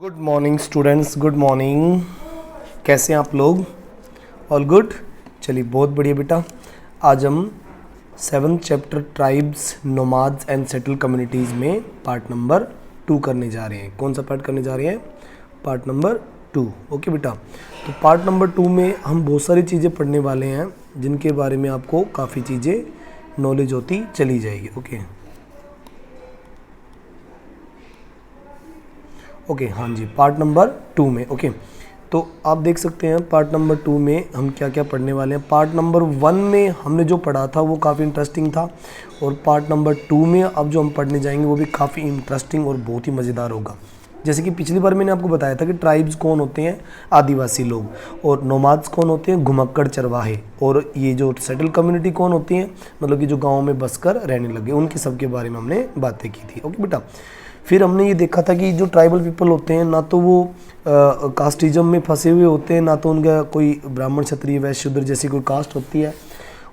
Good morning students, good morning. कैसे हैं आप लोग? All good? चलिए बहुत बढ़िया बेटा। आज हम 7th chapter tribes, nomads and settle communities में पार्ट नंबर 2 करने जा रहे हैं। कौन सा पार्ट करने जा रहे हैं? Part number 2। ओके बेटा, तो पार्ट नंबर 2 में हम बहुत सारी चीज़ें पढ़ने वाले हैं जिनके बारे में आपको काफ़ी चीज़ें नॉलेज होती चली जाएगी। ओके, हाँ जी, पार्ट नंबर 2 में। ओके, तो आप देख सकते हैं पार्ट नंबर 2 में हम क्या क्या पढ़ने वाले हैं। पार्ट नंबर 1 में हमने जो पढ़ा था वो काफ़ी इंटरेस्टिंग था, और पार्ट नंबर 2 में अब जो हम पढ़ने जाएंगे वो भी काफ़ी इंटरेस्टिंग और बहुत ही मज़ेदार होगा। जैसे कि पिछली बार मैंने आपको बताया था कि ट्राइब्स कौन होते हैं, आदिवासी लोग, और नोमाड्स कौन होते हैं, घुमक्कड़ चरवाहे, और ये जो सेटल कम्युनिटी कौन होती हैं, मतलब कि जो गाँव में बसकर रहने लगे, उनके सब के बारे में हमने बातें की थी। ओके बेटा, फिर हमने ये देखा था कि जो ट्राइबल पीपल होते हैं ना तो वो कास्टिज्म में फंसे हुए होते हैं, ना तो उनका कोई ब्राह्मण क्षत्रिय वैश्य शूद्र जैसी कोई कास्ट होती है,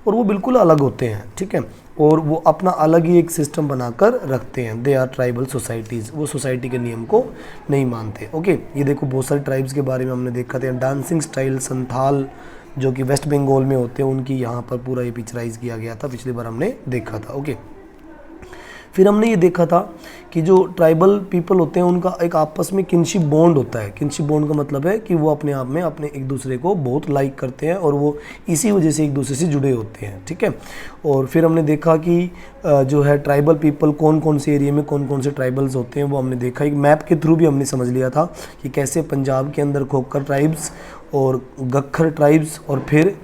और वो बिल्कुल अलग होते हैं। ठीक है, और वो अपना अलग ही एक सिस्टम बनाकर रखते हैं। दे आर ट्राइबल सोसाइटीज़, वो सोसाइटी के नियम को नहीं मानते। ओके, ये देखो बहुत सारे ट्राइब्स के बारे में हमने देखा था। डांसिंग स्टाइल संथाल जो कि वेस्ट बंगाल में होते हैं, उनकी यहाँ पर पूरा ये पिक्चराइज किया गया था, पिछली बार हमने देखा था। ओके, फिर हमने ये देखा था कि जो ट्राइबल पीपल होते हैं उनका एक आपस में किनशिप बॉन्ड होता है। किनशिप बॉन्ड का मतलब है कि वो अपने आप में अपने एक दूसरे को बहुत लाइक करते हैं, और वो इसी वजह से एक दूसरे से जुड़े होते हैं। ठीक है, और फिर हमने देखा कि जो है ट्राइबल पीपल कौन कौन से एरिया में कौन कौन से ट्राइबल्स होते हैं, वो हमने देखा। एक मैप के थ्रू भी हमने समझ लिया था कि कैसे पंजाब के अंदर खोखर ट्राइब्स और गक्खर ट्राइब्स, और फिर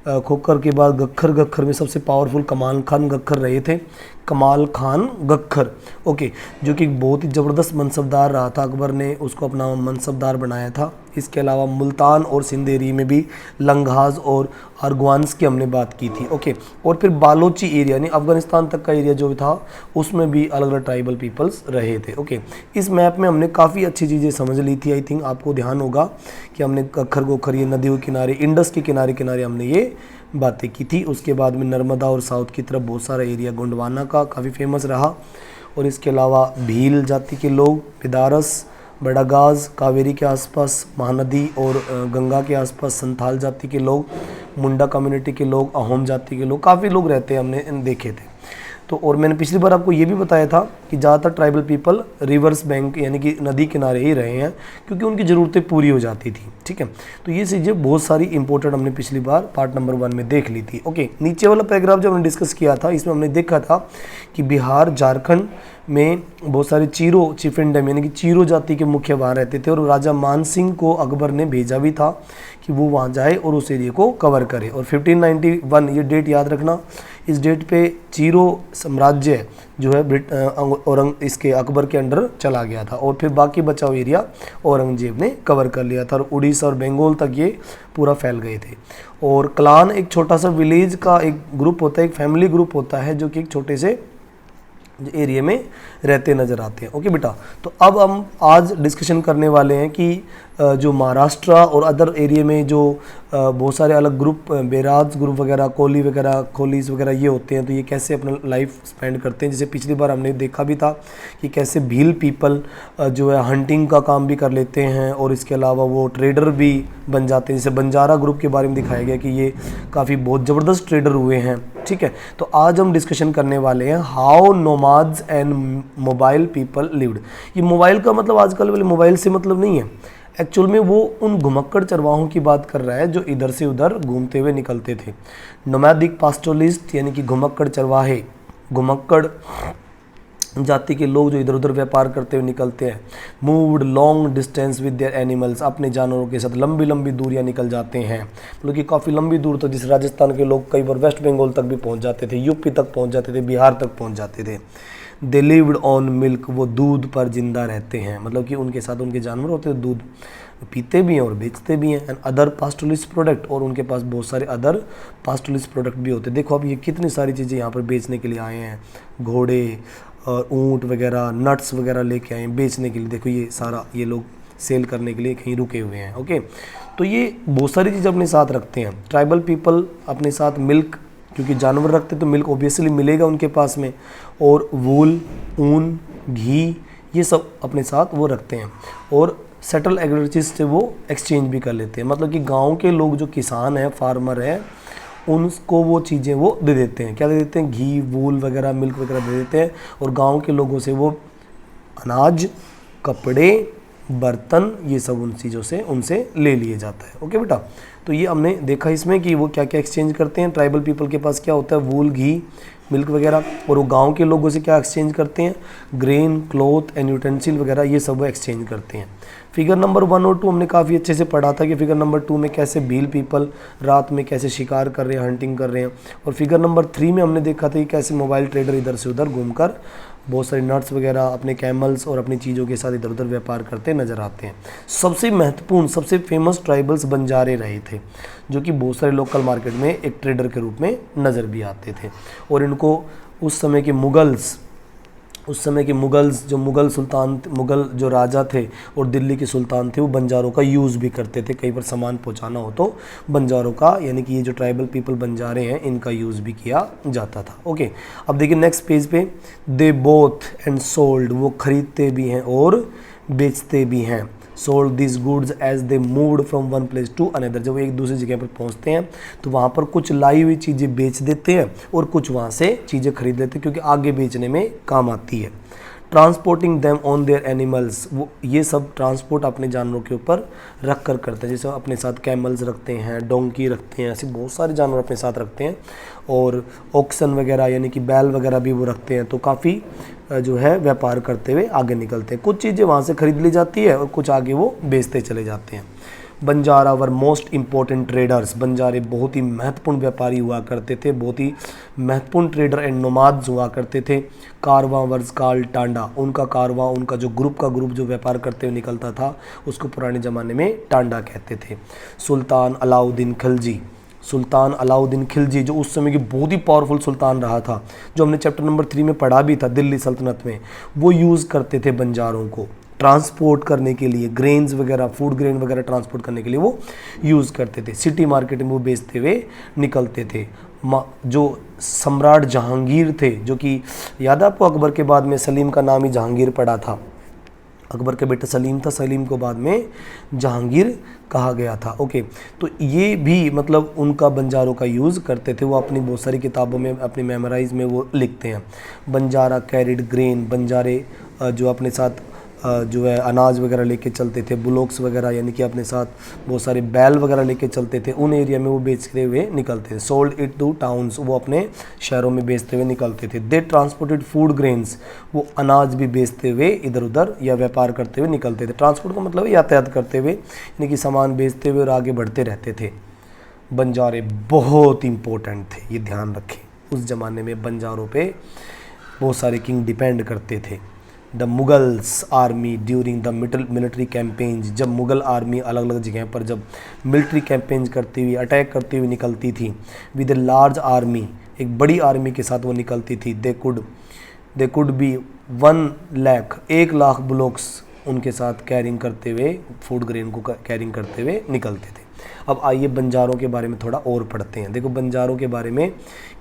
खोखर के बाद गक्खर में सबसे पावरफुल कमाल खान गक्खर रहे थे। कमाल खान गक्खर, ओके, जो कि बहुत ही ज़बरदस्त मनसबदार रहा था। अकबर ने उसको अपना मनसबदार बनाया था। इसके अलावा मुल्तान और सिंध एरिया में भी लंघाज और अरगवान्स की हमने बात की थी। ओके, और फिर बालोची एरिया यानी अफ़गानिस्तान तक का एरिया जो था उसमें भी अलग अलग ट्राइबल पीपल्स रहे थे। ओके, इस मैप में हमने काफ़ी अच्छी चीज़ें समझ ली थी। आई थिंक आपको ध्यान होगा कि हमने गक्खर गोखर ये नदियों के किनारे, इंडस के किनारे किनारे हमने ये बातें की थी। उसके बाद में नर्मदा और साउथ की तरफ बहुत सारा एरिया गोंडवाना का काफ़ी फेमस रहा, और इसके अलावा भील जाति के लोग, बिदारस, बड़ागाज, कावेरी के आसपास महानदी और गंगा के आसपास संथाल जाति के लोग, मुंडा कम्युनिटी के लोग, अहोम जाति के लोग, काफ़ी लोग रहते हैं, हमने देखे थे। तो और मैंने पिछली बार आपको ये भी बताया था कि ज़्यादातर ट्राइबल पीपल रिवर्स बैंक यानी कि नदी किनारे ही रहे हैं, क्योंकि उनकी ज़रूरतें पूरी हो जाती थी। ठीक है, तो ये चीज़ें बहुत सारी इंपॉर्टेंट हमने पिछली बार पार्ट नंबर 1 में देख ली थी। ओके, नीचे वाला पैराग्राफ जो हमने डिस्कस किया था, इसमें हमने देखा था कि बिहार, झारखंड में बहुत सारे चीरो चिफिंडम यानी कि चीरो जाति के मुख्य वहाँ रहते थे, और राजा मान सिंह को अकबर ने भेजा भी था कि वो वहाँ जाए और उस एरिया को कवर करे। और 1591 ये डेट याद रखना, इस डेट पे चीरो साम्राज्य जो है इसके अकबर के अंडर चला गया था, और फिर बाकी बचा हुआ एरिया औरंगजेब ने कवर कर लिया था, और उड़ीसा और बंगाल तक ये पूरा फैल गए थे। और क्लान एक छोटा सा विलेज का एक ग्रुप होता है, एक फैमिली ग्रुप होता है, जो कि एक छोटे से एरिया में रहते नज़र आते हैं। ओके बेटा, तो अब हम आज डिस्कशन करने वाले हैं कि जो महाराष्ट्र और अदर एरिया में जो बहुत सारे अलग ग्रुप, बेराज ग्रुप वगैरह, कोली वगैरह, खोलीस वगैरह ये होते हैं, तो ये कैसे अपना लाइफ स्पेंड करते हैं। जैसे पिछली बार हमने देखा भी था कि कैसे भील पीपल जो है हंटिंग का काम भी कर लेते हैं, और इसके अलावा वो ट्रेडर भी बन जाते हैं। जैसे बंजारा ग्रुप के बारे में दिखाया गया कि ये काफ़ी बहुत ज़बरदस्त ट्रेडर हुए हैं। ठीक है, तो आज हम डिस्कशन करने वाले हैं how nomads and mobile people lived. ये मोबाइल का मतलब आजकल वाले मोबाइल से मतलब नहीं है, एक्चुअल में वो उन घुमक्कड़ चरवाहों की बात कर रहा है जो इधर से उधर घूमते हुए निकलते थे। नोमैडिक पास्टोरलिस्ट यानी कि घुमक्कड़ चरवाहे, घुमक्कड़ जाति के लोग जो इधर उधर व्यापार करते हुए निकलते हैं। Moved long distance with their animals, अपने जानवरों के साथ लंबी लंबी दूरियां निकल जाते हैं, मतलब कि काफ़ी लंबी दूर तक। जिस राजस्थान के लोग कई बार वेस्ट बंगाल तक भी पहुंच जाते थे, यूपी तक पहुंच जाते थे, बिहार तक पहुंच जाते थे। दे लिव्ड ऑन मिल्क, वो दूध पर जिंदा रहते हैं, मतलब कि उनके साथ उनके जानवर होते हैं, दूध पीते भी हैं और बेचते भी हैं। एंड अदर पास्टोरलिस्ट प्रोडक्ट, और उनके पास बहुत सारे अदर पास्टोरलिस्ट प्रोडक्ट भी होते हैं। देखो अब ये कितनी सारी चीज़ें यहाँ पर बेचने के लिए आए हैं, घोड़े और ऊँट वगैरह, नट्स वगैरह लेके आए हैं बेचने के लिए। देखो ये सारा ये लोग सेल करने के लिए कहीं रुके हुए हैं। ओके, तो ये बहुत सारी चीज़ें अपने साथ रखते हैं। ट्राइबल पीपल अपने साथ मिल्क, क्योंकि जानवर रखते तो मिल्क ऑब्वियसली मिलेगा उनके पास में, और वूल, ऊन, घी, ये सब अपने साथ वो रखते हैं। और सेटल एग्रीकल्चर से वो एक्सचेंज भी कर लेते हैं। मतलब कि गांव के लोग जो किसान हैं, फार्मर हैं, उनको वो चीज़ें वो दे देते हैं। क्या दे देते हैं? घी, वूल वगैरह, मिल्क वगैरह दे देते हैं, और गांव के लोगों से वो अनाज, कपड़े, बर्तन, ये सब उन चीज़ों से उनसे ले लिए जाता है। ओके बेटा, तो ये हमने देखा इसमें कि वो क्या क्या एक्सचेंज करते हैं। ट्राइबल पीपल के पास क्या होता है? वूल, घी, मिल्क वगैरह, और वो गांव के लोगों से क्या एक्सचेंज करते हैं? ग्रेन, क्लॉथ एंड यूटेंसिल वगैरह, ये सब वो एक्सचेंज करते हैं। फिगर नंबर 1 और 2 हमने काफ़ी अच्छे से पढ़ा था कि फिगर नंबर 2 में कैसे भील पीपल रात में कैसे शिकार कर रहे हैं, हंटिंग कर रहे हैं, और फिगर नंबर 3 में हमने देखा था कि कैसे मोबाइल ट्रेडर इधर से उधर घूमकर बहुत सारे नट्स वगैरह अपने कैमल्स और अपनी चीज़ों के साथ इधर उधर व्यापार करते नजर आते हैं। सबसे महत्वपूर्ण, सबसे फेमस ट्राइबल्स बंजारे रहे थे, जो कि बहुत सारे लोकल मार्केट में एक ट्रेडर के रूप में नज़र भी आते थे। और इनको उस समय के मुगल्स जो मुगल जो राजा थे और दिल्ली के सुल्तान थे, वो बंजारों का यूज़ भी करते थे। कहीं पर सामान पहुंचाना हो तो बंजारों का, यानी कि ये जो ट्राइबल पीपल बंजारे हैं, इनका यूज़ भी किया जाता था। ओके, अब देखिए नेक्स्ट पेज पे, दे बोथ एंड सोल्ड, वो खरीदते भी हैं और बेचते भी हैं। Sold this goods as they moved from one place to another, जब वो एक दूसरी जगह पर पहुंचते हैं तो वहाँ पर कुछ लाई हुई चीज़ें बेच देते हैं और कुछ वहाँ से चीज़ें खरीद लेते हैं, क्योंकि आगे बेचने में काम आती है। Transporting them on their animals, वो ये सब ट्रांसपोर्ट अपने जानवरों के ऊपर रख कर करते हैं। जैसे अपने साथ कैमल्स रखते हैं, डोंकी रखते हैं, ऐसे बहुत सारे जानवर अपने साथ रखते हैं, और ऑक्सन वगैरह यानी कि बैल वगैरह भी वो रखते हैं। तो काफ़ी जो है व्यापार करते हुए आगे निकलते हैं। कुछ चीज़ें वहाँ से खरीद ली जाती है और कुछ आगे वो बेचते चले जाते हैं। Banjara were most important traders, बंजारे बहुत ही महत्वपूर्ण व्यापारी हुआ करते थे, बहुत ही महत्वपूर्ण ट्रेडर एंड नोमाड्स हुआ करते थे। कारवां वर्स कॉल्ड टांडा, उनका कारवां, उनका जो ग्रुप जो व्यापार करते हुए निकलता था, उसको पुराने ज़माने में टांडा कहते थे। सुल्तान अलाउद्दीन खिलजी, जो उस समय की बहुत ही पावरफुल सुल्तान रहा था, जो हमने चैप्टर नंबर 3 में पढ़ा भी था दिल्ली सल्तनत में, वो यूज़ करते थे बंजारों को ट्रांसपोर्ट करने के लिए, ग्रेन्स वगैरह, फूड ग्रेन वगैरह ट्रांसपोर्ट करने के लिए वो यूज़ करते थे। सिटी मार्केट में वो बेचते हुए निकलते थे। जो सम्राट जहांगीर थे, जो कि याद है आपको, अकबर के बाद में सलीम का नाम ही जहांगीर पड़ा था। अकबर का बेटा सलीम था, सलीम को बाद में जहांगीर कहा गया था। ओके, तो ये भी मतलब उनका बंजारों का यूज़ करते थे। वो अपनी बहुत सारी किताबों में, अपनी मेमोराइज में वो लिखते हैं। बंजारा कैरिड ग्रेन, बंजारे जो अपने साथ जो है अनाज वगैरह लेके चलते थे। बुलोक्स वगैरह यानी कि अपने साथ बहुत सारे बैल वगैरह लेके चलते थे, उन एरिया में वो बेचते हुए निकलते थे। सोल्ड इट टू टाउन्स, वो अपने शहरों में बेचते हुए निकलते थे। दे ट्रांसपोर्टेड फूड ग्रेन्स, वो अनाज भी बेचते हुए इधर उधर या व्यापार करते हुए निकलते थे। ट्रांसपोर्ट का मतलब यातायात करते हुए, यानी कि सामान बेचते हुए और आगे बढ़ते रहते थे। बंजारे बहुत इंपॉर्टेंट थे, ये ध्यान रखें। उस ज़माने में बंजारों पे बहुत सारे किंग डिपेंड करते थे। The Mughals army during the military campaigns, जब मुग़ल आर्मी अलग अलग जगह पर जब मिलिट्री कैंपेन्स करती हुई, अटैक करती हुई निकलती थी, विद ए लार्ज आर्मी, एक बड़ी आर्मी के साथ वो निकलती थी, they could be 1 lakh blocks उनके साथ कैरिंग करते हुए, फूड ग्रेन को कैरिंग करते हुए निकलते थे। अब आइए बंजारों के बारे में थोड़ा और पढ़ते हैं। देखो, बंजारों के बारे में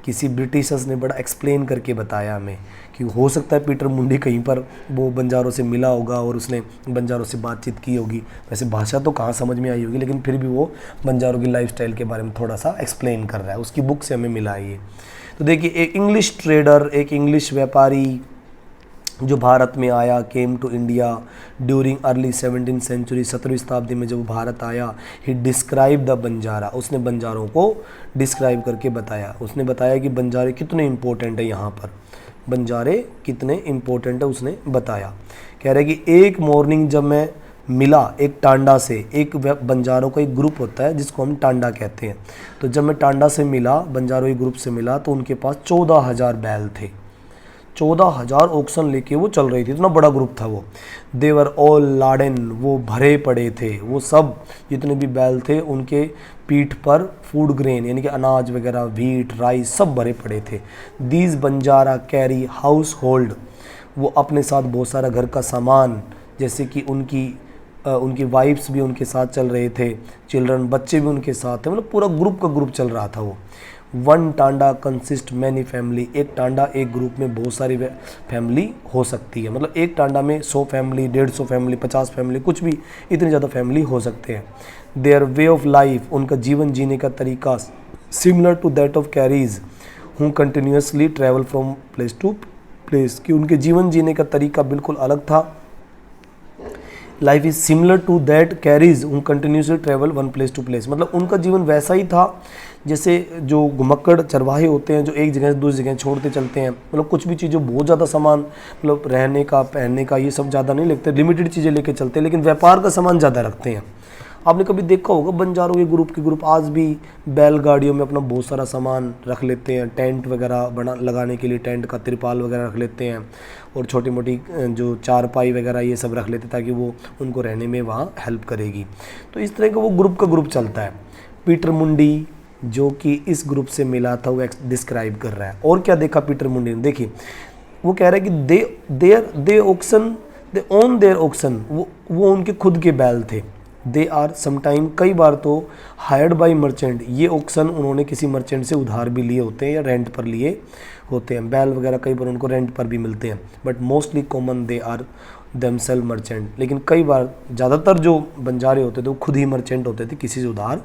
किसी ब्रिटिशर्स ने बड़ा एक्सप्लेन करके बताया हमें, कि हो सकता है पीटर मुंडी कहीं पर वो बंजारों से मिला होगा और उसने बंजारों से बातचीत की होगी। वैसे भाषा तो कहाँ समझ में आई होगी, लेकिन फिर भी वो बंजारों की लाइफस्टाइल के बारे में थोड़ा सा एक्सप्लेन कर रहा है, उसकी बुक से हमें मिला है ये। तो देखिए, एक इंग्लिश ट्रेडर, एक इंग्लिश व्यापारी जो भारत में आया, came to India during early 17वीं सेंचुरी, 17वीं शताब्दी में जब वो भारत आया, ही डिस्क्राइब द बंजारा, उसने बंजारों को डिस्क्राइब करके बताया। उसने बताया कि बंजारे कितने इंपॉर्टेंट है, यहाँ पर बंजारे कितने इंपॉर्टेंट है उसने बताया। कह रहे कि एक मॉर्निंग जब मैं मिला एक टांडा से, एक बंजारों का एक ग्रुप होता है जिसको हम टांडा कहते हैं, तो जब मैं टांडा से मिला, बंजारों के ग्रुप से मिला, तो उनके पास 14,000 बैल थे। 14,000 ऑक्सन लेके वो चल रही थी, इतना बड़ा ग्रुप था वो। देवर ऑल लाडेन, वो भरे पड़े थे, वो सब जितने भी बैल थे उनके पीठ पर फूड ग्रेन यानी कि अनाज वगैरह, व्हीट, राइस सब भरे पड़े थे। These Banjara carry house hold, वो अपने साथ बहुत सारा घर का सामान, जैसे कि उनकी वाइफ्स भी उनके साथ चल रहे थे, चिल्ड्रन बच्चे भी उनके साथ थे, मतलब पूरा ग्रुप का ग्रुप चल रहा था वो। One Tanda consist many family, एक टांडा एक ग्रुप में बहुत सारी फैमिली हो सकती है, मतलब एक टांडा में 100 फैमिली, 150 फैमिली, 50 फैमिली, कुछ भी इतनी ज़्यादा फैमिली हो सकते हैं। देयर वे ऑफ लाइफ, उनका जीवन जीने का तरीका similar to that of carriers who continuously travel from place to place, कि उनके जीवन जीने का तरीका बिल्कुल अलग था। Life is similar to that carriers who continuously travel one place to place, मतलब उनका जीवन वैसा ही था जैसे जो घुमक्कड़ चरवाहे होते हैं जो एक जगह से दूसरी जगह छोड़ते चलते हैं, मतलब कुछ भी चीज़ें बहुत ज़्यादा सामान, मतलब रहने का पहनने का ये सब ज़्यादा नहीं लेते, लिमिटेड चीज़ें लेके चलते हैं, लेकिन व्यापार का सामान ज़्यादा रखते हैं। आपने कभी देखा होगा बंजारों के ग्रुप आज भी बैलगाड़ियों में अपना बहुत सारा सामान रख लेते हैं, टेंट वगैरह बना लगाने के लिए टेंट का तिरपाल वगैरह रख लेते हैं, और छोटी मोटी जो चारपाई वगैरह ये सब रख लेते हैं ताकि वो उनको रहने में वहाँ हेल्प करेगी। तो इस तरह का वो ग्रुप चलता है। पीटर मुंडी जो कि इस ग्रुप से मिला था वो डिस्क्राइब कर रहा है। और क्या देखा पीटर मुंडी ने, देखिए वो कह रहा है कि दे ओन देयर ऑक्सन, वो उनके खुद के बैल थे। दे आर समटाइम, कई बार तो हायर्ड बाई मर्चेंट, ये ऑक्सन उन्होंने किसी मर्चेंट से उधार भी लिए होते हैं या रेंट पर लिए होते हैं। बैल वगैरह कई बार उनको रेंट पर भी मिलते हैं, but mostly common they are themself merchant, लेकिन कई बार ज़्यादातर जो बंजारे होते थे वो खुद ही मर्चेंट होते थे, किसी से उधार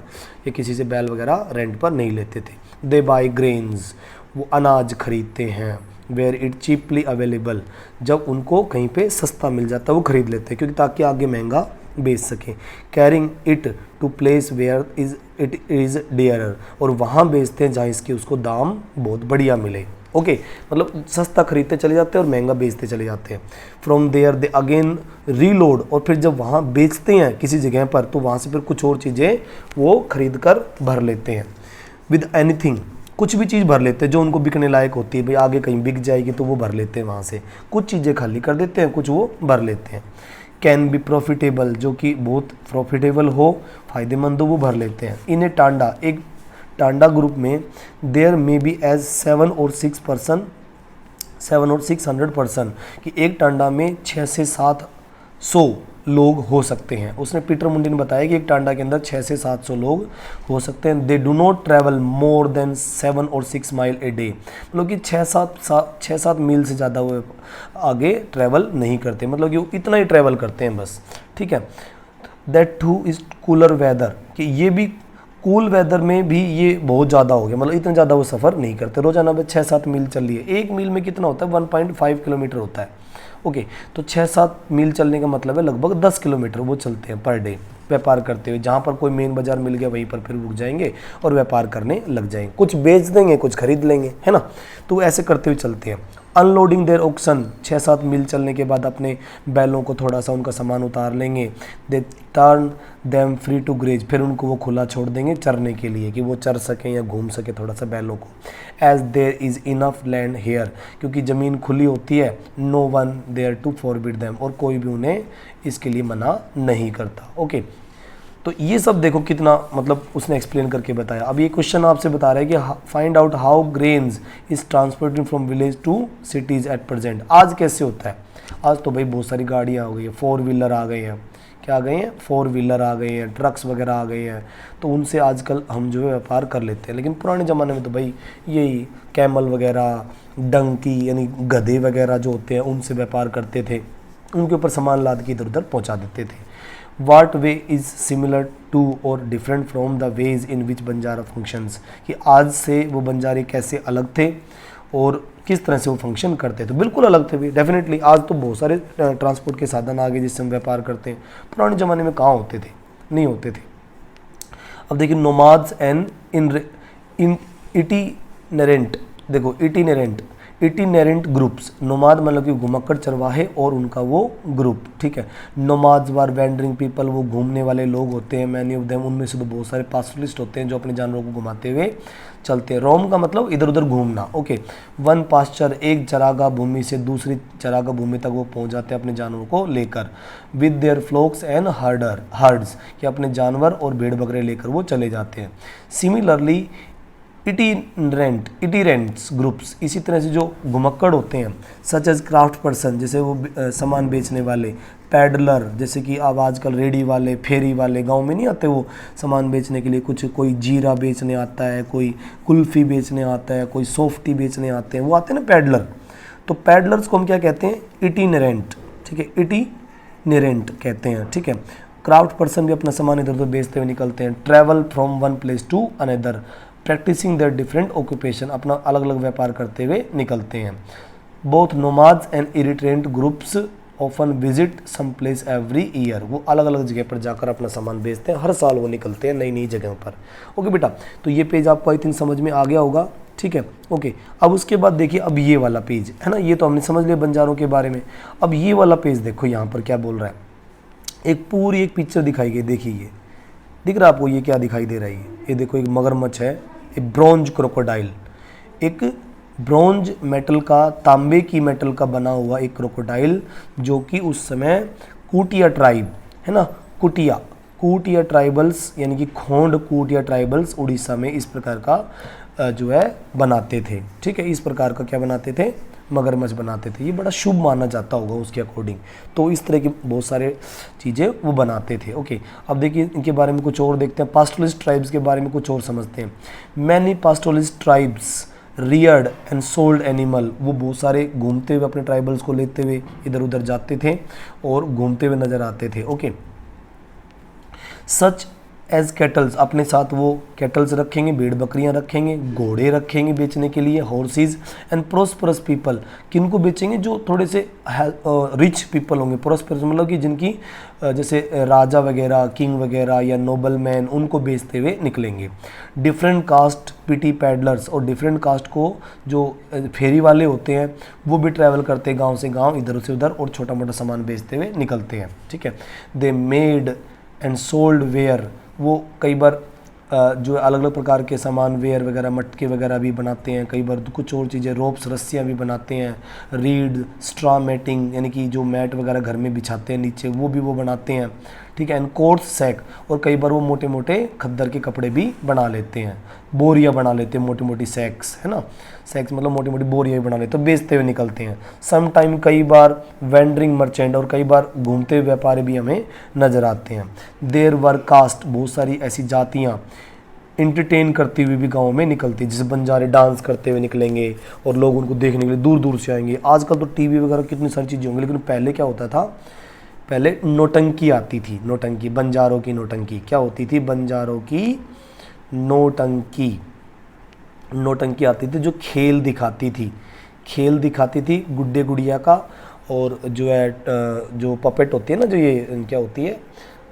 या किसी से बैल वगैरह रेंट पर नहीं लेते थे। दे बाई ग्रेन्स, वो अनाज खरीदते हैं। वेयर इट चीपली अवेलेबल, जब उनको कहीं पे सस्ता मिल जाता है वो खरीद लेते हैं, क्योंकि ताकि आगे महंगा बेच सकें। Carrying it to place where it is dearer, और वहाँ बेचते हैं जहाँ इसके उसको दाम बहुत बढ़िया मिले। ओके, मतलब सस्ता खरीदते चले जाते हैं और महंगा बेचते चले जाते हैं। From there they again reload, और फिर जब वहाँ बेचते हैं किसी जगह पर तो वहाँ से फिर कुछ और चीज़ें वो खरीद कर भर लेते हैं। विद एनीथिंग, कुछ भी चीज़ भर लेते हैं जो उनको बिकने लायक होती है, भाई आगे कहीं बिक जाएगी तो वो भर लेते हैं वहाँ से, कुछ चीज़ें खाली कर देते हैं, कुछ वो भर लेते हैं। कैन बी प्रॉफिटेबल, जो कि बहुत प्रॉफिटेबल हो, फायदेमंद हो, वो भर लेते हैं। इन ए टांडा, एक टांडा ग्रुप में देयर मे बी एज 7 और 600 पर्सन, कि एक टांडा में 6 से 700 लोग हो सकते हैं। उसने पीटर मुंडी ने बताया कि एक टांडा के अंदर 6 से 700 लोग हो सकते हैं। They do not travel more than 7 और 6 माइल ए डे, मतलब कि 6-7 मील से ज़्यादा वो आगे ट्रैवल नहीं करते, मतलब कि वो इतना ही ट्रैवल करते हैं बस, ठीक है। That too is cooler weather, कि ये भी कूल वेदर में भी ये बहुत ज़्यादा हो गया, मतलब इतना ज़्यादा वो सफ़र नहीं करते। रोज़ाना में 6-7 मील चल लिए, एक मील में कितना होता है 1.5 किलोमीटर होता है। ओके, तो 6-7 मील चलने का मतलब है लगभग 10 किलोमीटर वो चलते हैं पर डे व्यापार करते हुए। जहाँ पर कोई मेन बाजार मिल गया वहीं पर फिर रुक जाएंगे और व्यापार करने लग जाएंगे, कुछ बेच देंगे कुछ खरीद लेंगे, है ना। तो वो ऐसे करते हुए चलते हैं। अनलोडिंग देयर ऑक्सन, 6-7 मील चलने के बाद अपने बैलों को थोड़ा सा उनका सामान उतार लेंगे। They turn them free to graze, फिर उनको वो खुला छोड़ देंगे चरने के लिए, कि वो चर सकें या घूम सके थोड़ा सा बैलों को। As there is enough land here, क्योंकि ज़मीन खुली होती है। No one there to forbid them, और कोई भी उन्हें इसके लिए मना नहीं करता। ओके, तो ये सब देखो कितना मतलब उसने एक्सप्लेन करके बताया। अब ये क्वेश्चन आपसे बता रहा है कि find out how grains is transporting from village to cities at present. आज कैसे होता है? आज तो भाई बहुत सारी गाड़ियाँ आ गई है, 4 व्हीलर आ गए हैं, क्या आ गए हैं 4 व्हीलर आ गए हैं, ट्रक्स वगैरह आ गए हैं, तो उनसे आजकल हम जो है व्यापार कर लेते हैं। लेकिन पुराने ज़माने में तो भाई यही कैमल वगैरह, डंकी यानी गधे वगैरह जो होते हैं उनसे व्यापार करते थे, उनके ऊपर सामान लाद के इधर उधर पहुँचा देते थे। What way is similar to or different from the ways in which Banjara functions, कि आज से वो बंजारे कैसे अलग थे और किस तरह से वो फंक्शन करते थे। बिल्कुल अलग थे भी, डेफिनेटली। आज तो बहुत सारे ट्रांसपोर्ट के साधन आ गए जिससे हम व्यापार करते हैं, पुराने ज़माने में कहाँ होते थे, नहीं होते थे। अब देखिए नोमाड्स एंड इन इटिनेरेंट, देखो इटिनेरेंट ग्रुप्स, नोमाद मतलब कि घुमक्कड़ चरवाहे और उनका वो ग्रुप, ठीक है। नोमाड्स वर वेंडरिंग पीपल, वो घूमने वाले लोग होते हैं। मैनी ऑफ देम, उनमें से तो बहुत सारे पास्टरलिस्ट होते हैं जो अपने जानवरों को घुमाते हुए चलते हैं। रोम का मतलब इधर उधर घूमना, ओके। वन पास्चर, एक चरागा भूमि से दूसरी चरागा भूमि तक वो पहुंच जाते हैं अपने जानवरों को लेकर। With their flocs and hertz, कि अपने जानवर और भेड़ बकरे लेकर वो चले जाते हैं। सिमिलरली इटीरेंट्स ग्रुप्स, इसी तरह से जो घुमक्कड़ होते हैं, सच एज क्राफ्ट पर्सन, जैसे वो सामान बेचने वाले, पैडलर, जैसे कि अब आजकल रेडी वाले, फेरी वाले गांव में नहीं आते वो सामान बेचने के लिए, कुछ कोई जीरा बेचने आता है, कोई कुल्फ़ी बेचने आता है, कोई सॉफ्टी बेचने आते हैं, वो आते हैं ना पैडलर। तो पैडलर्स को हम क्या कहते हैं? इटीनेरेंट, ठीक है, इटीनेरेंट कहते हैं, ठीक है। क्राफ्ट पर्सन भी अपना सामान इधर उधर बेचते हुए निकलते हैं। Travel from one place to another, practising their different occupation, अपना अलग अलग व्यापार करते हुए निकलते हैं। बोथ नोमाड्स एंड इरिटेंट groups often visit some place every year, वो अलग अलग जगह पर जाकर अपना सामान बेचते हैं, हर साल वो निकलते हैं नई नई जगहों पर। ओके बेटा, तो ये पेज आपको आई थिंक समझ में आ गया होगा, ठीक है। ओके, अब उसके बाद देखिए, अब ये वाला पेज है ना, ये तो हमने समझ लिया बंजारों के बारे में। अब ये वाला पेज देखो, यहाँ पर क्या बोल रहा है, एक पूरी एक पिक्चर दिखाई गई, देखिए ये दिख रहा है आपको, ये क्या दिखाई दे रहा है? ये देखो एक मगरमच्छ है, एक ब्रॉन्ज क्रोकोडाइल, एक ब्रॉन्ज मेटल का, तांबे की मेटल का बना हुआ एक क्रोकोडाइल, जो कि उस समय कूटिया ट्राइब है ना, कूटिया ट्राइबल्स, यानी कि खोंड कूटिया ट्राइबल्स उड़ीसा में इस प्रकार का जो है बनाते थे, ठीक है। इस प्रकार का क्या बनाते थे? मगरमच्छ बनाते थे। ये बड़ा शुभ माना जाता होगा उसके अकॉर्डिंग, तो इस तरह की बहुत सारे चीज़ें वो बनाते थे। ओके, अब देखिए इनके बारे में कुछ और देखते हैं, पास्टोलिस्ट ट्राइब्स के बारे में कुछ और समझते हैं। Many पास्टोलिस्ट tribes Rudyard and sold animal, वो बहुत सारे घूमते हुए अपने ट्राइबल्स को लेते हुए इधर उधर जाते थे और घूमते हुए नजर आते थे। ओके, सच एज कैटल्स, अपने साथ वो कैटल्स रखेंगे, भेड़ बकरियां रखेंगे, घोड़े रखेंगे बेचने के लिए, हॉर्सेज एंड प्रोस्परस पीपल, किनको बेचेंगे? जो थोड़े से रिच पीपल होंगे, प्रोस्परस मतलब कि जिनकी जैसे राजा वगैरह, किंग वगैरह या नोबल मैन, उनको बेचते हुए निकलेंगे। डिफरेंट कास्ट पीटी पैडलर्स, और डिफरेंट कास्ट को जो फेरी वाले होते हैं वो भी ट्रैवल करते हैं गाँव से गाँव, इधर से उधर, और छोटा मोटा सामान बेचते हुए निकलते हैं, ठीक है। They made and sold ware, वो कई बार जो अलग अलग प्रकार के सामान, वेयर वगैरह, मटके वगैरह भी बनाते हैं, कई बार कुछ और चीज़ें, रोप्स, रस्सियाँ भी बनाते हैं। रीड, स्ट्रॉ मैटिंग, यानी कि जो मैट वगैरह घर में बिछाते हैं नीचे, वो भी वो बनाते हैं, ठीक है। एंड कोट्स, सैक, और कई बार वो मोटे मोटे खद्दर के कपड़े भी बना लेते हैं, बोरियाँ बना लेते हैं, मोटी मोटी सैक्स है ना, सैक्स मतलब मोटी मोटी बोरियाँ भी बना लेते हैं, तो बेचते हुए निकलते हैं। सम टाइम कई बार वेंडरिंग मर्चेंट, और कई बार घूमते हुए व्यापारी भी हमें नज़र आते हैं। देयर वर कास्ट, बहुत सारी ऐसी जातियाँ इंटरटेन करती हुई भी गाँव में निकलती है, जैसे बंजारे डांस करते हुए निकलेंगे और लोग उनको देखने के लिए दूर दूर से आएंगे। आजकल तो टीवी वगैरह कितनी सारी चीज़ें होंगी, लेकिन पहले क्या होता था? पहले नौटंकी आती थी, नौटंकी, बंजारों की नौटंकी। क्या होती थी? बंजारों की नौटंकी आती थी, जो खेल दिखाती थी गुड्डे गुड़िया का, और जो है जो पपेट होती है ना, जो ये क्या होती है,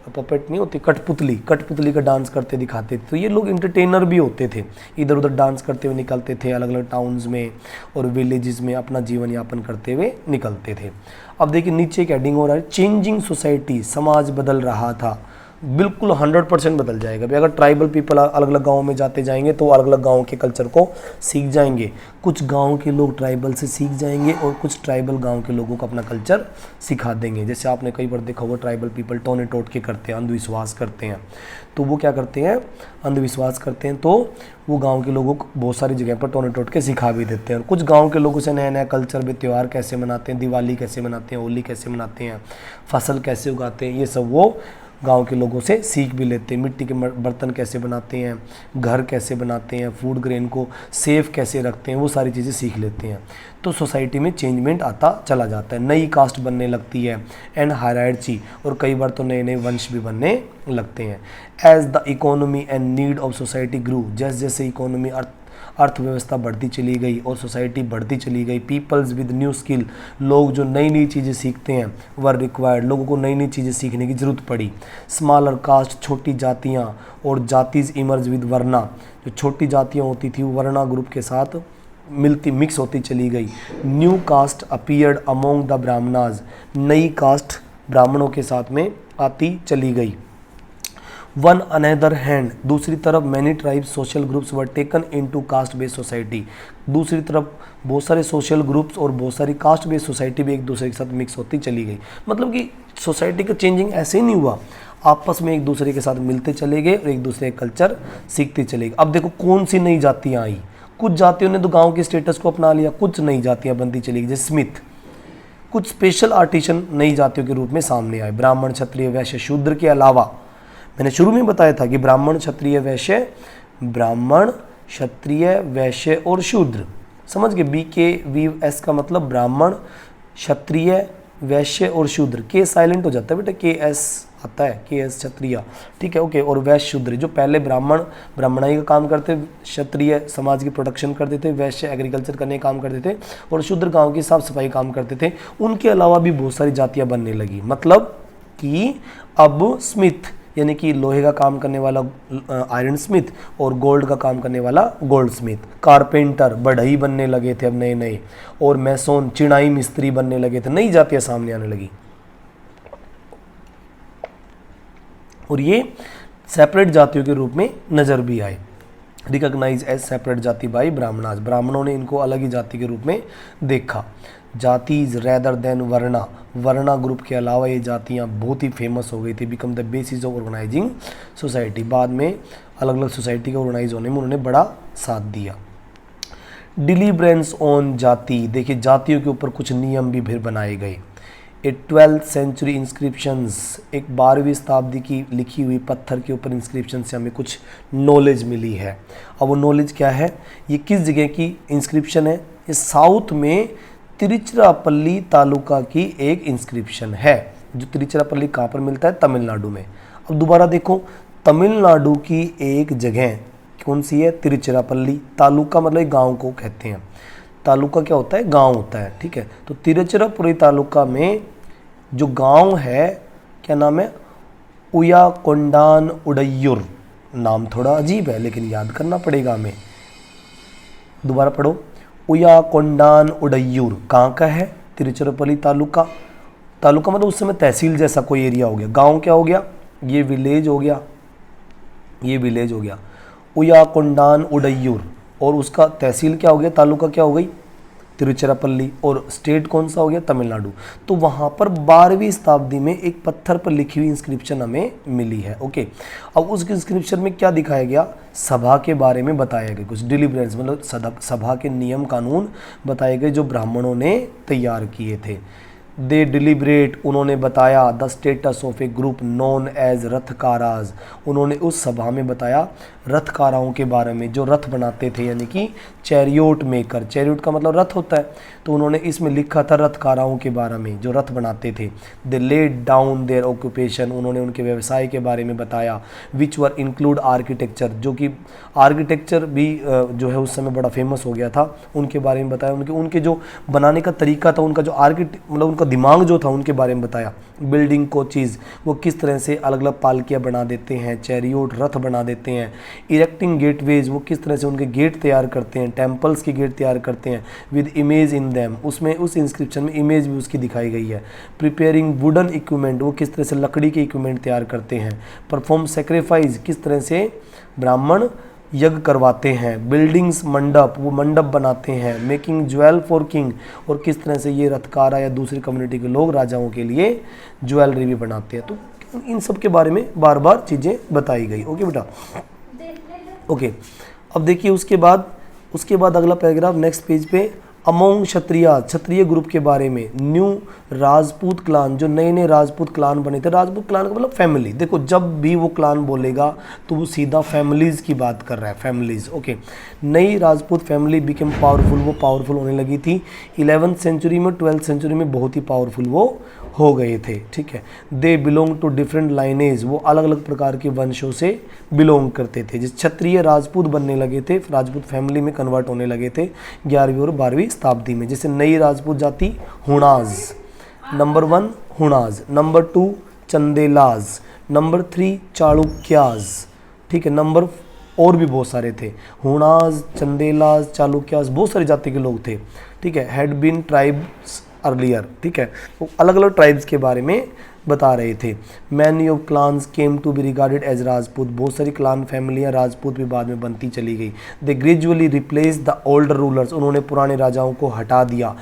पपेट नहीं होती, कठपुतली का डांस करते दिखाते थे। तो ये लोग इंटरटेनर भी होते थे, इधर उधर डांस करते हुए निकलते थे, अलग अलग टाउन्स में और विलेजेस में अपना जीवन यापन करते हुए निकलते थे। अब देखिए नीचे एक हेडिंग हो रहा है, चेंजिंग सोसाइटी, समाज बदल रहा था। बिल्कुल 100% बदल जाएगा भाई। अगर ट्राइबल पीपल अलग अलग गाँव में जाते जाएंगे तो अलग अलग गाँव के कल्चर को सीख जाएंगे। कुछ गाँव के लोग ट्राइबल से सीख जाएंगे और कुछ ट्राइबल गाँव के लोगों को अपना कल्चर सिखा देंगे। जैसे आपने कई बार देखा होगा, ट्राइबल पीपल टोने टोट के करते हैं, अंधविश्वास करते हैं, तो वो क्या करते हैं? अंधविश्वास करते हैं, तो वो गांव के लोगों को बहुत सारी जगह पर टोने टोट के सिखा भी देते हैं। और कुछ गांव के लोगों से नया नया कल्चर भी, त्यौहार कैसे मनाते हैं, दिवाली कैसे मनाते हैं, होली कैसे मनाते हैं, फसल कैसे उगाते हैं, ये सब वो गांव के लोगों से सीख भी लेते हैं। मिट्टी के बर्तन कैसे बनाते हैं, घर कैसे बनाते हैं, फूड ग्रेन को सेफ कैसे रखते हैं, वो सारी चीज़ें सीख लेते हैं। तो सोसाइटी में चेंजमेंट आता चला जाता है, नई कास्ट बनने लगती है एंड हायरार्ची, और कई बार तो नए नए वंश भी बनने लगते हैं। As the economy and need of society grew, जैसे जैसे इकोनॉमी अर्थव्यवस्था बढ़ती चली गई और सोसाइटी बढ़ती चली गई, पीपल्स विद न्यू स्किल, लोग जो नई नई चीज़ें सीखते हैं, वर रिक्वायर्ड, लोगों को नई नई चीज़ें सीखने की ज़रूरत पड़ी। स्मॉलर कास्ट, छोटी जातियाँ, और जातीज इमर्ज विद वर्ना, जो छोटी जातियाँ होती थी वो वर्ना ग्रुप के साथ मिक्स होती चली गई। New caste appeared among the Brahmanas, नई कास्ट ब्राह्मणों के साथ में आती चली गई। वन अनदर हैंड, दूसरी तरफ many tribes social groups were taken into caste based society, दूसरी तरफ बहुत सारे सोशल ग्रुप्स और बहुत सारी कास्ट बेस्ड सोसाइटी भी एक दूसरे के साथ मिक्स होती चली गई। मतलब कि सोसाइटी का चेंजिंग ऐसे ही नहीं हुआ, आपस में एक दूसरे के साथ मिलते चले गए और एक दूसरे का कल्चर सीखते चले गए। अब देखो कौन सी नई जातियाँ आई, कुछ जातियों ने तो गांव के स्टेटस को अपना लिया, कुछ नई जातियाँ बनती चली गई, जैसे स्मिथ, कुछ स्पेशल आर्टिशन नई जातियों के रूप में सामने आए। ब्राह्मण क्षत्रिय वैश्य शूद्र के अलावा मैंने शुरू में बताया था कि ब्राह्मण क्षत्रिय वैश्य और शूद्र, समझ गए, BKVS का मतलब ब्राह्मण क्षत्रिय वैश्य और शूद्र। के साइलेंट हो जाता है बेटा, KS आता है, KS क्षत्रिय, ठीक है, ओके। और वैश्य शूद्र, जो पहले ब्राह्मणाई का काम करते, क्षत्रिय समाज की प्रोडक्शन करते थे, वैश्य एग्रीकल्चर करने का काम करते थे, और शूद्र गांव की साफ सफाई काम करते थे। उनके अलावा भी बहुत सारी जातियां बनने लगी, मतलब कि अब स्मिथ यानी कि लोहे का काम करने वाला आयरन स्मिथ और गोल्ड का काम करने वाला गोल्ड स्मिथ, कारपेंटर बढ़ई बनने लगे थे अब नए नए, और मैसोन चिनाई मिस्त्री बनने लगे थे, नई जातियां सामने आने लगी। और ये सेपरेट जातियों के रूप में नजर भी आए, रिकॉग्नाइज एज सेपरेट जाति बाई ब्राह्मणाज, ब्राह्मणों ने इनको अलग ही जाति के रूप में देखा। जातिज रेदर देन वर्णा ग्रुप के अलावा ये जातियाँ बहुत ही फेमस हो गई थी, become the basis of organising society. बाद में अलग अलग सोसाइटी के ऑर्गेनाइज होने में उन्होंने बड़ा साथ दिया। डिलीब्रेंस ऑन जाति, देखिए जातियों के ऊपर कुछ नियम भी फिर बनाए गए। ए 12th सेंचुरी इंस्क्रिप्शंस, एक 12वीं शताब्दी की लिखी हुई पत्थर के ऊपर इंस्क्रिप्शन से हमें कुछ नॉलेज मिली है। अब वो नॉलेज क्या है, ये किस जगह की इंस्क्रिप्शन है, ये साउथ में तिरुचिरापल्ली तालुका की एक इंस्क्रिप्शन है, जो तिरुचिरापल्ली कहाँ पर मिलता है, तमिलनाडु में। अब दोबारा देखो, तमिलनाडु की एक जगह कौन सी है, तिरुचिरापल्ली, तालुका मतलब गांव को कहते हैं, तालुका क्या होता है, गांव होता है, ठीक है। तो तिरुचिरापल्ली तालुका में जो गांव है, क्या नाम है, उयाकोंडान उडय्यूर, नाम थोड़ा अजीब है लेकिन याद करना पड़ेगा हमें। दोबारा पढ़ो, उयाकोंडान उडय्यूर कहाँ का है, तिरुचिरापल्ली तालुका, तालुका मतलब उस समय तहसील जैसा कोई एरिया हो गया। गांव क्या हो गया, ये विलेज हो गया, ये विलेज हो गया उयाकोंडान उडय्यूर, और उसका तहसील क्या हो गया, तालुका क्या हो गई, तिरुचिरापल्ली, और स्टेट कौन सा हो गया, तमिलनाडु। तो वहाँ पर 12वीं शताब्दी में एक पत्थर पर लिखी हुई इंस्क्रिप्शन हमें मिली है, ओके। अब उस इंस्क्रिप्शन में क्या दिखाया गया, सभा के बारे में बताया गया, कुछ डिलीब्रेंस मतलब सभा के नियम कानून बताए गए जो ब्राह्मणों ने तैयार किए थे। दे डिलीब्रेट, उन्होंने बताया the status of a group known as Rathakaras, उन्होंने उस सभा में बताया रथकाराओं के बारे में, जो रथ बनाते थे, यानी कि चैरियोट मेकर, चैरियोट का मतलब रथ होता है, तो उन्होंने इसमें लिखा था रथकाराओं के बारे में जो रथ बनाते थे। दे लेड डाउन देयर ऑक्यूपेशन, उन्होंने उनके व्यवसाय के बारे में बताया। विच वर इंक्लूड आर्किटेक्चर, जो कि आर्किटेक्चर भी जो है उस समय बड़ा फेमस हो गया था, उनके बारे में बताया। उनके जो बनाने का तरीका था, उनका जो मतलब उनका दिमाग जो था उनके बारे में बताया। बिल्डिंग को चीज़ वो किस तरह से अलग अलग पालकियाँ बना देते हैं, चैरियोट रथ बना देते हैं। इरेक्टिंग गेटवेज, वो किस तरह से उनके गेट तैयार करते हैं, टेम्पल्स के गेट तैयार करते हैं। विद इमेज इन देम, उसमें उस इंस्क्रिप्शन में इमेज भी उसकी दिखाई गई है। प्रिपेयरिंग वुडन इक्विपमेंट, वो किस तरह से लकड़ी के इक्विपमेंट तैयार करते हैं। परफॉर्म सेक्रीफाइस, किस तरह से ब्राह्मण यज्ञ करवाते हैं। बिल्डिंग्स मंडप, वो मंडप बनाते हैं। मेकिंग ज्वेल फॉर किंग, और किस तरह से ये रथकारा या दूसरी कम्युनिटी के लोग राजाओं के लिए ज्वेलरी भी बनाते हैं। तो इन सब के बारे में बार बार चीज़ें बताई गई, ओके बेटा, ओके। अब देखिए उसके बाद अगला पैराग्राफ नेक्स्ट पेज पे, अमोंग क्षत्रिय ग्रुप के बारे में। न्यू राजपूत क्लान, जो नए नए राजपूत क्लान बने थे, राजपूत क्लान का मतलब फैमिली। देखो जब भी वो क्लान बोलेगा तो वो सीधा फैमिलीज़ की बात कर रहा है, फैमिलीज़, ओके। नई राजपूत फैमिली बिकम पावरफुल, वो पावरफुल होने लगी थी। 11th सेंचुरी में 12th सेंचुरी में बहुत ही पावरफुल वो हो गए थे, ठीक है। They belong to different lineage, वो अलग अलग प्रकार के वंशों से बिलोंग करते थे। जिस क्षत्रिय राजपूत बनने लगे थे, राजपूत फैमिली में कन्वर्ट होने लगे थे 11वीं और 12वीं शताब्दी में। जैसे नई राजपूत जाति हुणाज, नंबर 1 हुणाज, नंबर 2 चंदेलाज, नंबर 3 चालुक्याज, ठीक है। नंबर और भी बहुत सारे थे, हुणाज, चंदेलाज, चालुक्याज, बहुत सारी जाति के लोग थे, ठीक है। हैड बीन ट्राइब्स अर्लियर, ठीक है। वो अलग अलग ट्राइब्स के बारे में बता रहे थे। Many of clans came to be regarded as Rajput, बहुत सारी क्लान फैमिलियाँ राजपूत भी बाद में बनती चली गई। They gradually replace the older rulers, उन्होंने पुराने राजाओं को हटा दिया।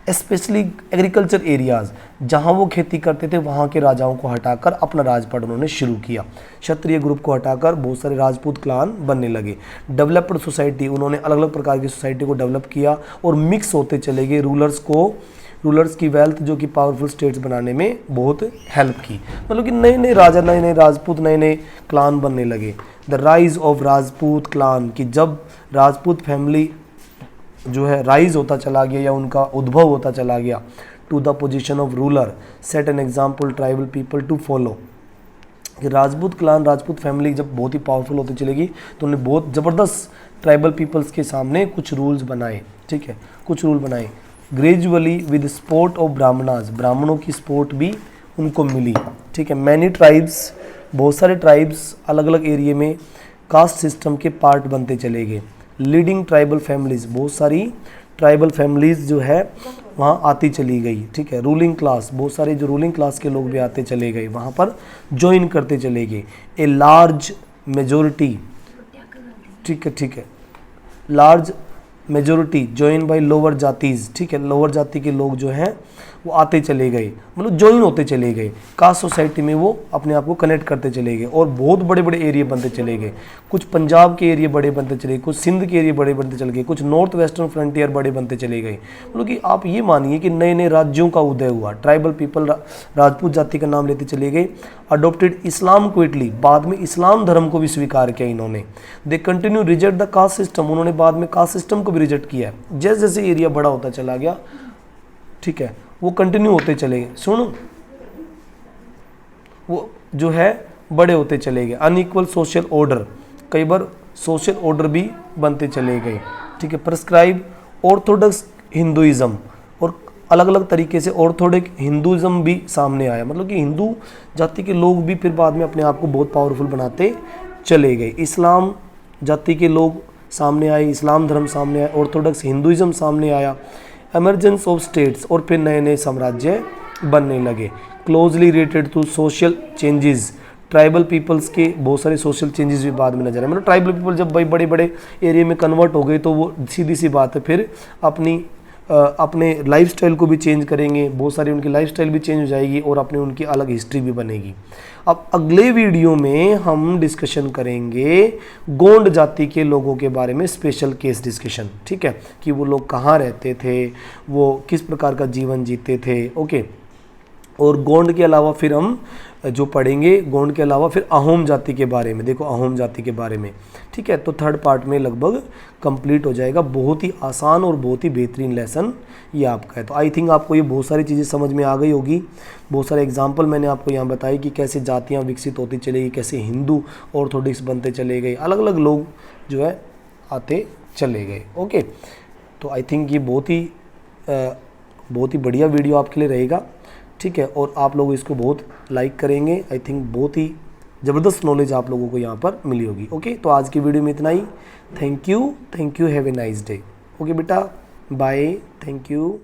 स्पेशली एग्रीकल्चर एरियाज, जहाँ वो खेती करते थे वहाँ के राजाओं को हटाकर अपना राजपाट उन्होंने शुरू किया। क्षत्रिय ग्रुप को हटाकर बहुत सारे राजपूत क्लान बनने लगे। डेवलप्ड सोसाइटी, उन्होंने अलग अलग प्रकार की सोसाइटी को डेवलप किया और मिक्स होते चले गए। रूलर्स की वेल्थ जो कि पावरफुल स्टेट्स बनाने में बहुत हेल्प की, मतलब कि नए नए राजा, नए नए राजपूत, नए नए क्लान बनने लगे। The rise of Rajput clan, कि जब राजपूत फैमिली जो है राइज होता चला गया या उनका उद्भव होता चला गया to the position of ruler, set an example tribal people to follow. कि राजपूत क्लान, राजपूत फैमिली जब बहुत ही पावरफुल होती चलेगी तो उन्हें बहुत ज़बरदस्त ट्राइबल पीपल्स के सामने कुछ रूल्स बनाए, ठीक है, कुछ रूल बनाए। Gradually with support of Brahmanas, ब्राह्मणों की सपोर्ट भी उनको मिली, ठीक है। मैनी ट्राइब्स, बहुत सारे ट्राइब्स अलग अलग एरिया में कास्ट सिस्टम के पार्ट बनते चले गए। लीडिंग ट्राइबल फैमिलीज, बहुत सारी ट्राइबल फैमिलीज जो है वहाँ आती चली गई, ठीक है। रूलिंग क्लास, बहुत सारे जो रूलिंग क्लास के लोग भी आते चले गए, वहाँ पर ज्वाइन करते चले गए। ए लार्ज मेजोरिटी, ठीक है, large majority join by lower जातीज, ठीक है, लोअर जाति के लोग जो हैं वो आते चले गए, मतलब ज्वाइन होते चले गए। कास्ट सोसाइटी में वो अपने आप को कनेक्ट करते चले गए और बहुत बड़े बड़े एरिया बनते चले गए। कुछ पंजाब के एरिया बड़े बनते चले गए, कुछ सिंध के एरिया बड़े बनते चले गए, कुछ नॉर्थ वेस्टर्न फ्रंटियर बड़े बनते चले गए। मतलब कि आप ये मानिए कि नए नए राज्यों का उदय हुआ। ट्राइबल पीपल राजपूत जाति का नाम लेते चले गए। अडोप्टेड इस्लाम क्विकली, बाद में इस्लाम धर्म को भी स्वीकार किया इन्होंने। They continue reject the caste system, उन्होंने बाद में कास्ट सिस्टम को भी रिजेक्ट किया है। जैसे जैसे एरिया बड़ा होता चला गया, ठीक है, वो कंटिन्यू होते चले गए। सुनो, वो जो है बड़े होते चले गए। अनइक्वल सोशल ऑर्डर, कई बार सोशल ऑर्डर भी बनते चले गए, ठीक है। प्रिस्क्राइब ऑर्थोडॉक्स हिंदुइज्म, और अलग अलग तरीके से ऑर्थोडॉक्स हिंदुइज्म भी सामने आया। मतलब कि हिंदू जाति के लोग भी फिर बाद में अपने आप को बहुत पावरफुल बनाते चले गए। इस्लाम जाति के लोग सामने आए, इस्लाम धर्म सामने आया, ऑर्थोडॉक्स हिंदुइज्म सामने आया। एमरजेंस ऑफ स्टेट्स, और फिर नए नए साम्राज्य बनने लगे। Closely related to social changes, tribal peoples के बहुत सारे सोशल चेंजेस भी बाद में नजर आए। मतलब ट्राइबल पीपल जब भाई बड़े बड़े एरिया में कन्वर्ट हो गए तो वो सीधी सी बात है फिर अपने लाइफस्टाइल को भी चेंज करेंगे, बहुत सारी उनकी लाइफस्टाइल भी चेंज हो जाएगी और अपनी उनकी अलग हिस्ट्री भी बनेगी। अब अगले वीडियो में हम डिस्कशन करेंगे गोंड जाति के लोगों के बारे में, स्पेशल केस डिस्कशन, ठीक है, कि वो लोग कहाँ रहते थे, वो किस प्रकार का जीवन जीते थे, ओके। और गोंड के अलावा फिर हम जो पढ़ेंगे, गोंड के अलावा फिर अहोम जाति के बारे में, देखो अहोम जाति के बारे में, ठीक है। तो थर्ड पार्ट में लगभग कंप्लीट हो जाएगा। बहुत ही आसान और बहुत ही बेहतरीन लेसन ये आपका है। तो आई थिंक आपको ये बहुत सारी चीज़ें समझ में आ गई होगी। बहुत सारे एग्जाम्पल मैंने आपको यहाँ बताई कि कैसे जातियाँ विकसित होती चलेगी, कैसे हिंदू ऑर्थोडॉक्स बनते चले गए, अलग अलग लोग जो है आते चले गए, ओके। तो आई थिंक ये बहुत ही बढ़िया वीडियो आपके लिए रहेगा, ठीक है। और आप लोग इसको बहुत लाइक करेंगे। आई थिंक बहुत ही ज़बरदस्त नॉलेज आप लोगों को यहाँ पर मिली होगी, ओके। तो आज की वीडियो में इतना ही। Thank you, have a nice day, okay बेटा, बाय, थैंक यू।